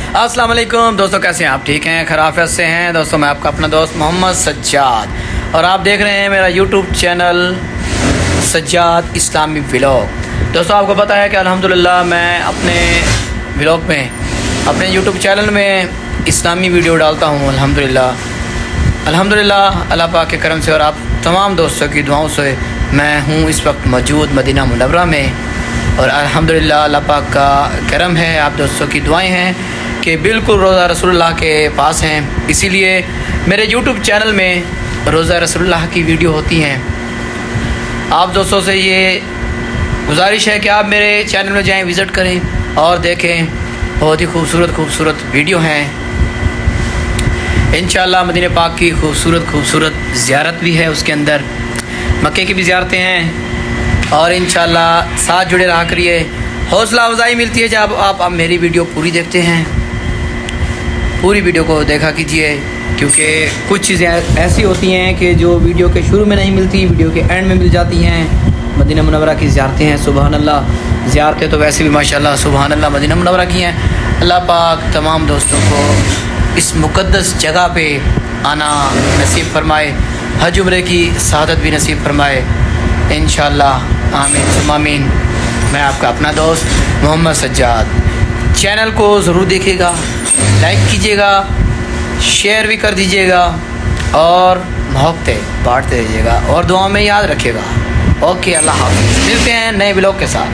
अस्सलाम वालेकुम दोस्तों, कैसे हैं आप? ठीक हैं, खैरियत से हैं दोस्तों। मैं आपका अपना दोस्त मोहम्मद सज्जाद और आप देख रहे हैं मेरा यूट्यूब चैनल सज्जाद इस्लामी व्लॉग। दोस्तों, आपको पता है कि अल्हम्दुलिल्लाह मैं अपने व्लॉग में, अपने यूट्यूब चैनल में इस्लामी वीडियो डालता हूँ। अल्हम्दुलिल्लाह अल्लाह पाक के करम से और आप तमाम दोस्तों की दुआओं से मैं हूँ इस वक्त मौजूद मदीना मुनव्वरा में। और अल्हम्दुलिल्लाह अल्लाह पाक का करम है, आप दोस्तों की दुआएं हैं कि बिल्कुल रोज़ा रसूलुल्लाह के पास हैं। इसीलिए मेरे यूट्यूब चैनल में रोज़ा रसूलुल्लाह की वीडियो होती हैं। आप दोस्तों से ये गुजारिश है कि आप मेरे चैनल में जाएं, विज़िट करें और देखें। बहुत ही खूबसूरत वीडियो हैं। इंशाअल्लाह मदीने पाक की खूबसूरत ज़ियारत भी है, उसके अंदर मक्के की भी ज़ियारतें हैं। और इंशाअल्लाह साथ जुड़े रहा करिए। हौसला अफजाई मिलती है जब आप मेरी वीडियो पूरी देखते हैं। पूरी वीडियो को देखा कीजिए, क्योंकि कुछ चीज़ें ऐसी होती हैं कि जो वीडियो के शुरू में नहीं मिलती, वीडियो के एंड में मिल जाती हैं। मदीना मुनव्वरा की ज़ियारतें हैं, सुबहान अल्लाह। ज़ियारतें तो वैसे भी माशाअल्लाह सुबहान अल्लाह मदीना मुनव्वरा की हैं। अल्लाह पाक तमाम दोस्तों को इस मुक़द्दस जगह पे आना नसीब फरमाए, हज उम्रे की सआदत भी नसीब फरमाए इंशाअल्लाह। आमीन सुम्मा आमीन। मैं आपका अपना दोस्त मोहम्मद सज्जाद। चैनल को ज़रूर देखिएगा, लाइक कीजिएगा, शेयर भी कर दीजिएगा और मोहब्बतें बांटते रहिएगा और दुआ में याद रखिएगा। ओके, अल्लाह हाफ़िज़। मिलते हैं नए ब्लॉग के साथ।